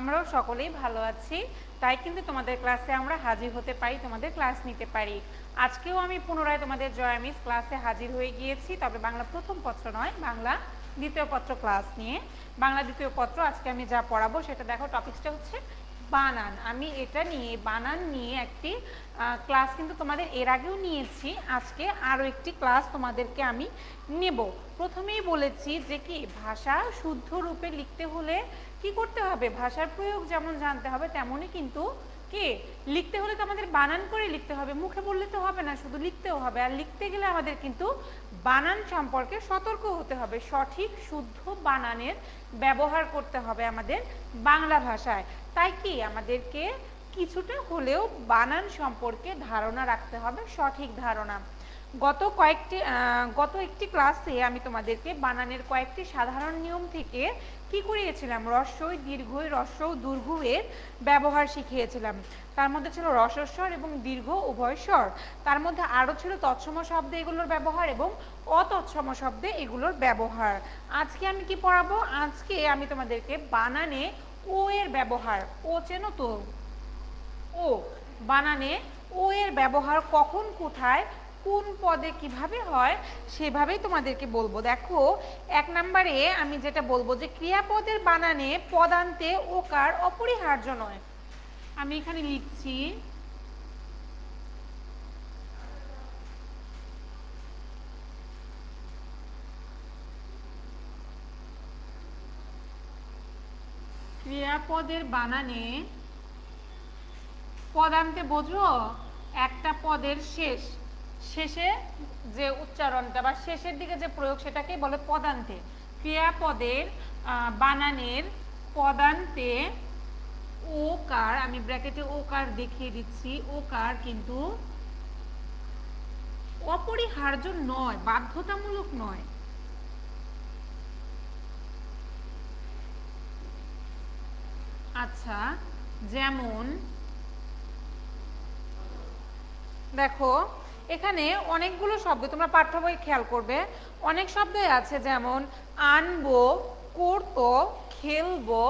আমরাও সকলেই ভালো আছি, তাই কিন্তু তোমাদের ক্লাসে আমরা হাজির হতে পারি, তোমাদের ক্লাস নিতে পারি। আজকেও আমি পুনরায় তোমাদের জয়া মিস ক্লাসে হাজির হয়ে গিয়েছি, তবে বাংলা প্রথম পত্র নয়, বাংলা দ্বিতীয় পত্র ক্লাস নিয়ে। বাংলা দ্বিতীয় পত্র আজকে আমি যা পড়াবো সেটা দেখো, টপিকসটা হচ্ছে বানান। আমি এটা নিয়ে বানান নিয়ে একটি ক্লাস কিন্তু তোমাদের এর আগেও নিয়েছি, আজকে আরও একটি ক্লাস তোমাদেরকে আমি নেব। প্রথমেই বলেছি যে কি ভাষা শুদ্ধ রূপে লিখতে হলে কি করতে হবে, ভাষার প্রয়োগ যেমন জানতে হবে তেমনই কিন্তু কি লিখতে হলে তো আমাদের বানান করে লিখতে হবে, মুখে বললে তো হবে না, শুধু লিখতেও হবে। আর লিখতে গেলে আমাদের কিন্তু বানান সম্পর্কে সতর্ক হতে হবে, সঠিক শুদ্ধ বানানের ব্যবহার করতে হবে আমাদের বাংলা ভাষায়। তাই কি আমাদেরকে কিছুটা হলেও বানান সম্পর্কে ধারণা রাখতে হবে, সঠিক ধারণা। গত একটি ক্লাসে আমি তোমাদেরকে বানানের কয়েকটি সাধারণ নিয়ম থেকে কি করিয়েছিলাম, রস্বই দীর্ঘই রস্বৌ দীর্ঘ এর ব্যবহার শিখিয়েছিলাম। তার মধ্যে ছিল রসস্বর এবং দীর্ঘ উভয় স্বর, তার মধ্যে আরও ছিল তৎসম শব্দে এগুলোর ব্যবহার এবং অতৎসম শব্দে এগুলোর ব্যবহার। আজকে আমি কি পড়াবো, আজকে আমি তোমাদেরকে বানানে ও এর ব্যবহার, ও চেনো তো, ও বানানে ও এর ব্যবহার কখন কোথায় কোন পদে কিভাবে হয় সেভাবেই তোমাদেরকে বলবো। দেখো 1 নম্বরে আমি যেটা বলবো যে ক্রিয়াপদের বানানে পদান্তে ওকার অপরিহার্য নয়। আমি এখানে লিখছি ক্রিয়াপদের বানানে পদান্তে বোঝো একটা পদের শেষে যে উচ্চারণটা বা শেষের দিকে যে প্রয়োগ সেটাকে বলে পদান্তে। ক্রিয়াপদের বানানের পদান্তে ওকার, আমি ব্র্যাকেটে ওকার দেখিয়ে দিচ্ছি, ওকার কিন্তু অপরিহার্য নয়, বাধ্যতামূলক নয়। আচ্ছা, যেমন দেখো এখানে অনেকগুলো শব্দ, তোমরা পাঠ্য বই খেয়াল করবে, অনেক শব্দই আছে, যেমন আনবো, করতো, খেলবো,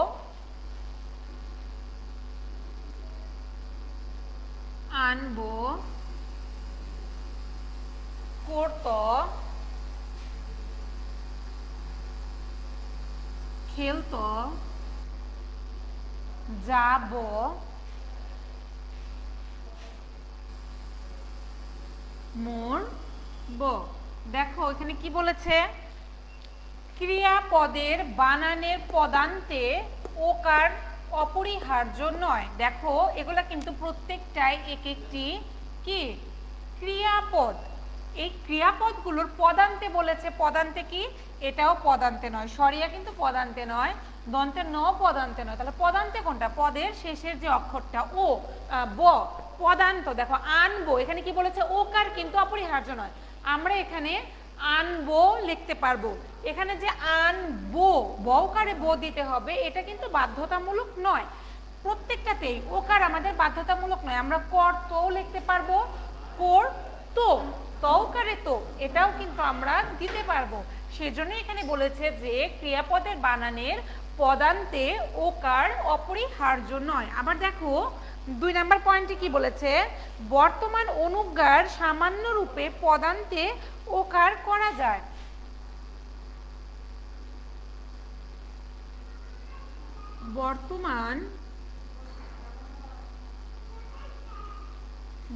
আনবো, করতো, খেলতো, যাবো, মরবো। দেখো এখানে কি বলেছে, ক্রিয়াপদের বানানের পদান্তে ওকার অপরিহার্য নয়। দেখো এগুলা কিন্তু প্রত্যেকটাই এক একটি কি ক্রিয়াপদ। এই ক্রিয়াপদগুলোর পদান্তে বলেছে, পদান্তে কি, এটাও পদান্তে নয়, সরিয়া কিন্তু পদান্তে নয়, দন্তের ন পদান্তে নয়। তাহলে পদান্তে কোনটা, পদের শেষের যে অক্ষরটা ও ব, পদান্ত। দেখো আনবো, এখানে কি বলেছে, ওকার কিন্তু অপরিহার্য নয়, আমরা এখানে আনবো লিখতে পারবো। এখানে যে আনবো বউকারে বো দিতে হবে, এটা কিন্তু বাধ্যতামূলক নয়, প্রত্যেকটাতেই ওকার আমাদের বাধ্যতামূলক নয়। আমরা করতো লিখতে পারবো, কর তো, তৌকারে তো, এটাও কিন্তু আমরা দিতে পারবো। সেজন্য এখানে বলেছে যে ক্রিয়াপদের বানানের পদান্তে ওকার অপরিহার্য নয়। আবার দেখো 2 নম্বর পয়েন্টে কি বলেছে, বর্তমান অনুজ্ঞার সামান্য রূপে পদান্তে ওকার করা যায়।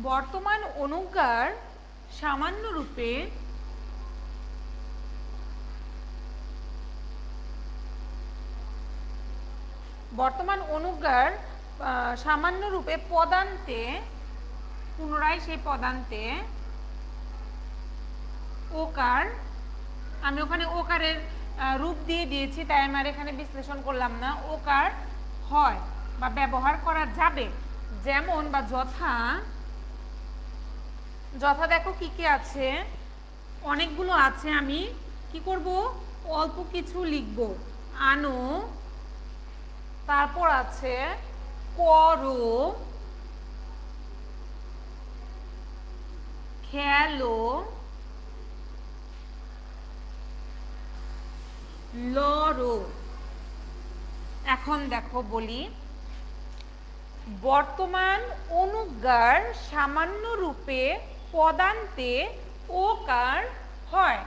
বর্তমান অনুজ্ঞার সামান্য রূপে সামান্য রূপে পদান্তে, পুনরায় সেই পদান্তে ওকার, আমি ওখানে ওকারের রূপ দিয়ে দিয়েছি, তাই আমি আর এখানে বিশ্লেষণ করলাম না, ওকার হয় বা ব্যবহার করা যাবে। যেমন বা যথা, যথা দেখো কি কি আছে, অনেকগুলো আছে, আমি কি করব অল্প কিছু লিখব। আনো, তারপর আছে করো, খেলো, লড়ো। এখন দেখো বলি, বর্তমান অনুজ্ঞার সামান্য রূপে পদান্তে ওকার হয়।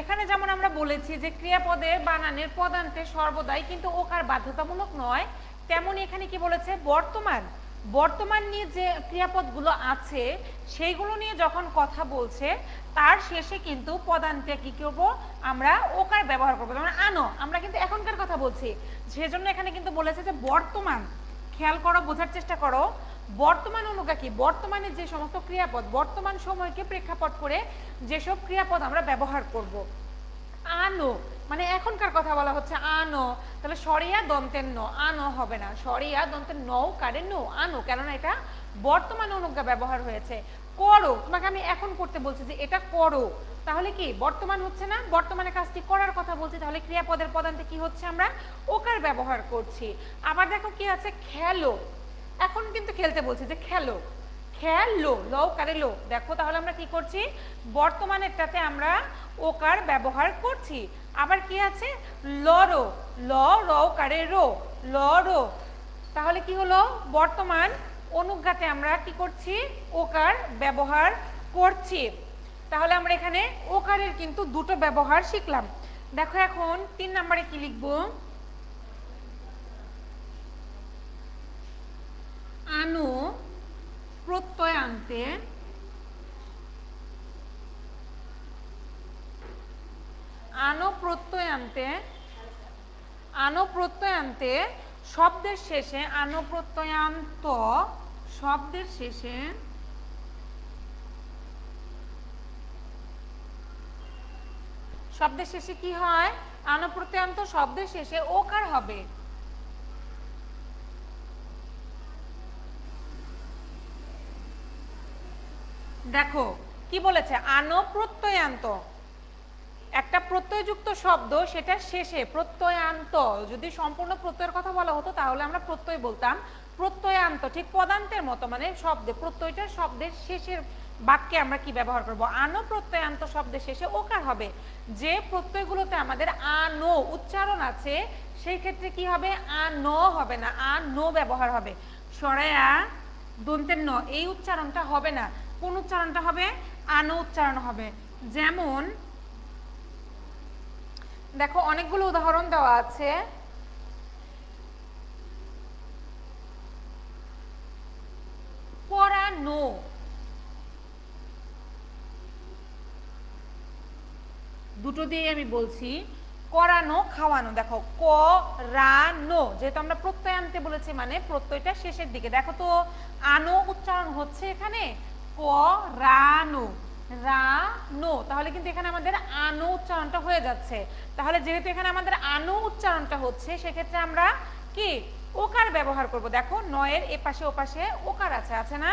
এখানে যেমন আমরা বলেছি যে ক্রিয়াপদের বানানের পদান্তে সর্বদাই কিন্তু ওকার বাধ্যতামূলক নয়, তেমন এখানে কি বলেছে, বর্তমান বর্তমান নিয়ে যে ক্রিয়াপদগুলো আছে সেইগুলো নিয়ে যখন কথা বলছে তার শেষে কিন্তু পদান্তে কি করব, আমরা ওকার ব্যবহার করবো। যেমন আনো, আমরা কিন্তু এখনকার কথা বলছি, সেজন্য এখানে কিন্তু বলেছে যে বর্তমান। খেয়াল করো, বোঝার চেষ্টা করো, বর্তমান অনুজ্ঞা কি, বর্তমানে যে সমস্ত ক্রিয়াপদ, বর্তমান সময়কে প্রেক্ষাপট করে যেসব ক্রিয়াপদ আমরা ব্যবহার করব। আনো মানে এখনকার কথা বলা হচ্ছে, আনো, তাহলে সরিয়া দন্তের ন, আনো হবে না, সরিয়া দন্তের নও কারে নো, আনো, কেননা এটা বর্তমান অনুজ্ঞা ব্যবহার হয়েছে। করো, তোমাকে আমি এখন করতে বলছি যে এটা করো, তাহলে কি বর্তমান হচ্ছে না, বর্তমানে কাজটি করার কথা বলছি, তাহলে ক্রিয়াপদের পদান্তে কি হচ্ছে, আমরা ওকার ব্যবহার করছি। আবার দেখো কি আছে, খেলো, এখন কিন্তু খেলতে বলছি যে খেলো, খেলো, লও কারে লো, দেখো তাহলে আমরা কি করছি, বর্তমানেরটাতে আমরা ওকার ব্যবহার করছি। আবার কি আছে, লরো, ল রও কারে রো, লরো, তাহলে কি হলো, বর্তমান অনুজ্ঞাতে আমরা কি করছি, ওকার ব্যবহার করছি। তাহলে আমরা এখানে ওকারের কিন্তু দুটো ব্যবহার শিখলাম। দেখো এখন 3 নম্বরে কি লিখবো, আনো প্রত্যয়ান্তে আনো প্রত্যয়ান্তে আনো প্রত্যয়ান্তে শব্দের শেষে, আনো প্রত্যয়ান্ত শব্দের শেষে কি হয়, আনো প্রত্যয়ান্ত শব্দের শেষে ওকার হবে। দেখো কি বলেছে, আনো প্রত্যয়ান্ত, একটা প্রত্যয়যুক্ত শব্দ, সেটার শেষে প্রত্যয়ান্ত, যদি সম্পূর্ণ প্রত্যয়ের কথা বলা হতো তাহলে আমরা প্রত্যয় বলতাম, প্রত্যয়ান্ত ঠিক পদান্তের মতো, মানে শব্দে প্রত্যয়টা শব্দের শেষের বাক্যে আমরা কি ব্যবহার করব, আনো প্রত্যয়ান্ত শব্দের শেষে ওকার হবে। যে প্রত্যয়গুলোতে আমাদের আনো উচ্চারণ আছে সেই ক্ষেত্রে কি হবে, আনো হবে না, আনো ব্যবহার হবে, সরায়া দন্তের ন, এই উচ্চারণটা হবে না, কোন উচ্চারণটা হবে, আনো উচ্চারণ হবে। যেমন দেখো অনেকগুলো উদাহরণ দেওয়া আছে, পড়ানো, দুটো দিয়ে আমি বলছি, করানো খাওয়ানো। দেখো করানো, যেহেতু আমরা প্রত্যয় আনতে বলেছি মানে প্রত্যয়টা শেষের দিকে, দেখো তো আনো উচ্চারণ হচ্ছে এখানে, করানো, রানো, তাহলে কিন্তু এখানে আমাদের আনো উচ্চারণটা হয়ে যাচ্ছে। তাহলে যেহেতু এখানে আমাদের আনো উচ্চারণটা হচ্ছে সেক্ষেত্রে আমরা কি ওকার ব্যবহার করব। দেখো নয়ের এপাশে ওপাশে ওকার আছে, আছে না,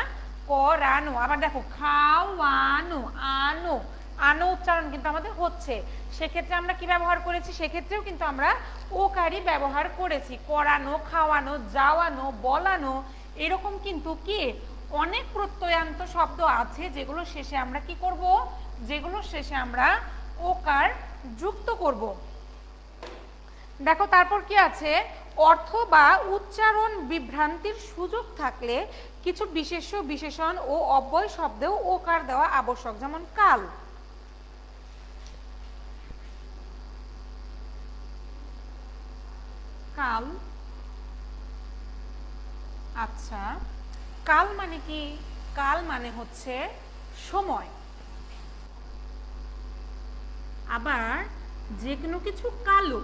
করানো। আবার দেখো খাওয়ানো, আনো, আনো উচ্চারণ কিন্তু আমাদের হচ্ছে, সেক্ষেত্রে আমরা কি ব্যবহার করেছি, সেক্ষেত্রেও কিন্তু আমরা ওকারই ব্যবহার করেছি। করানো, খাওয়ানো, যাওয়ানো, বলানো, এরকম কিন্তু কি অনেক প্রত্যয়ান্ত শব্দ আছে যেগুলো শেষে আমরা কি করব, যেগুলো শেষে আমরা ওকার যুক্ত করব। দেখো তারপর কি আছে, অর্থ বা উচ্চারণ বিভ্রান্তির সুযোগ থাকলে কিছু বিশেষ্য, বিশেষণ ও অব্যয় শব্দেও ওকার দেওয়া আবশ্যক। যেমন কাল, কাল, আচ্ছা কাল মানে কি, কাল মানে হচ্ছে সময়। আবার যে কোনো কিছু কালো,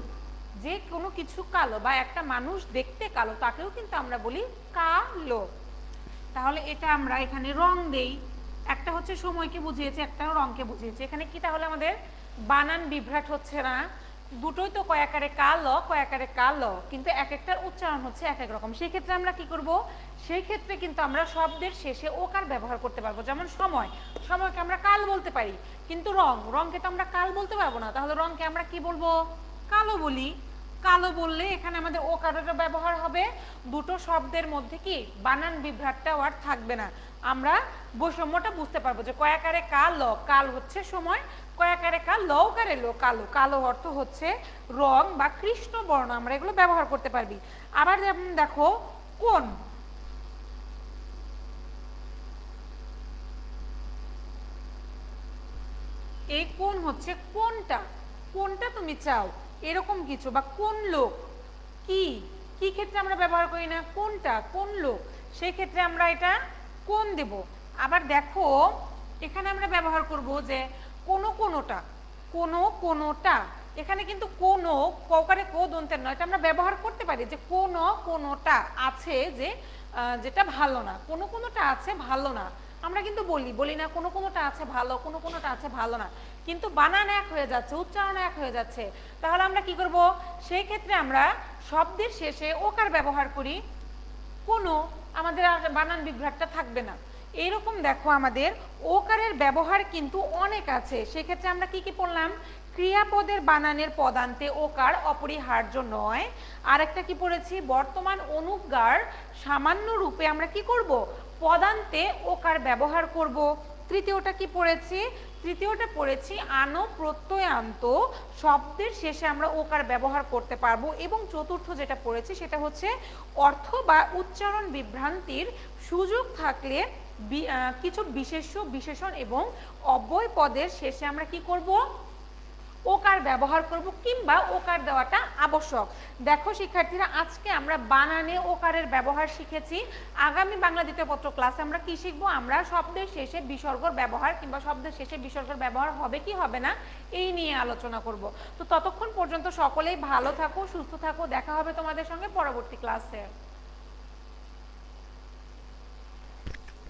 যে কোনো কিছু কালো বা একটা মানুষ দেখতে কালো তাকেও কিন্তু আমরা বলি কালো। তাহলে এটা আমরা এখানে রং দেই, একটা হচ্ছে সময়কে বুঝিয়েছে, একটা রংকে বুঝিয়েছে। এখানে কি তাহলে আমাদের বানান বিভ্রাট হচ্ছে না, দুটোই তো কয়াকারে কালো, কয়াকারে কালো, কিন্তু এক একটার উচ্চারণ হচ্ছে এক এক রকম। সেই ক্ষেত্রে আমরা কি করব, সেই ক্ষেত্রে কিন্তু আমরা শব্দের শেষে ওকার ব্যবহার করতে পারবো। যেমন সময়, সময়কে আমরা কাল বলতে পারি, কিন্তু রং, রংকে তো আমরা কাল বলতে পারবো না, তাহলে রংকে আমরা কি বলবো, কালো বলি। কালো বললে এখানে আমাদের ওকারের ব্যবহার হবে, দুটো শব্দের মধ্যে কি বানান বিভ্রাটটাও আর থাকবে না, আমরা বৈষম্যটা বুঝতে পারবো যে কয়াকারে কাল, কাল হচ্ছে সময়, কয়াকারে কাল, লকারে লো, কালো, কালো অর্থ হচ্ছে রং বা কৃষ্ণ বর্ণ, আমরা এগুলো ব্যবহার করতে পারবি। আবার যেমন দেখো কোন, এই কোন হচ্ছে কোনটা, কোনটা তুমি চাও এরকম কিছু, বা কোন লোক, কি কি ক্ষেত্রে আমরা ব্যবহার করি না কোনটা, কোন লোক, সেই ক্ষেত্রে আমরা এটা কোন দেব। আবার দেখো এখানে আমরা ব্যবহার করব যে কোনো কোনোটা, কোনো কোনোটা, এখানে কিন্তু কোনো ককারে কো দন্তের নয়, এটা আমরা ব্যবহার করতে পারি যে কোনো কোনোটা আছে যে যেটা ভালো না, কোনো কোনোটা আছে ভালো না, আমরা কিন্তু বলি না কোনো কোনোটা আছে ভালো, কোনো কোনোটা আছে ভালো না, কিন্তু বানান এক হয়ে যাচ্ছে, উচ্চারণ এক হয়ে যাচ্ছে। তাহলে আমরা কি করব, সেই ক্ষেত্রে আমরা শব্দের শেষে ওকার ব্যবহার করি, কোনো, আমাদের আর বানান বিভ্রাটটা থাকবে না। এইরকম দেখো আমাদের ওকারের ব্যবহার কিন্তু অনেক আছে। সেক্ষেত্রে আমরা কি কি পড়লাম, ক্রিয়াপদের বানানের পদান্তে ওকার অপরিহার্য নয়। আরেকটা কি পড়েছি, বর্তমান অনুজ্ঞার সামান্য রূপে আমরা কি করব, পদান্তে ওকার ব্যবহার করব। তৃতীয়টা কি পড়েছি, তৃতীয়টা পড়েছি আনো প্রত্যয়ান্ত শব্দের শেষে আমরা ওকার ব্যবহার করতে পারবো। এবং চতুর্থ যেটা পড়েছি সেটা হচ্ছে অর্থ বা উচ্চারণ বিভ্রান্তির সুযোগ থাকলে কিছু বিশেষ্য বিশেষণ এবং অব্যয় পদের শেষে আমরা কি করব, ওকার ব্যবহার করব, কিংবা ওকার দেওয়াটা আবশ্যক। দেখো শিক্ষার্থীরা, আজকে আমরা বানানে ওকারের ব্যবহার শিখেছি। আগামী বাংলা দ্বিতীয় পত্র ক্লাসে আমরা কি শিখবো, আমরা শব্দের শেষে বিসর্গর ব্যবহার কিংবা শব্দের শেষে বিসর্গর ব্যবহার হবে কি হবে না এই নিয়ে আলোচনা করব। তো ততক্ষণ পর্যন্ত সকলেই ভালো থাকো, সুস্থ থাকো, দেখা হবে তোমাদের সঙ্গে পরবর্তী ক্লাসে।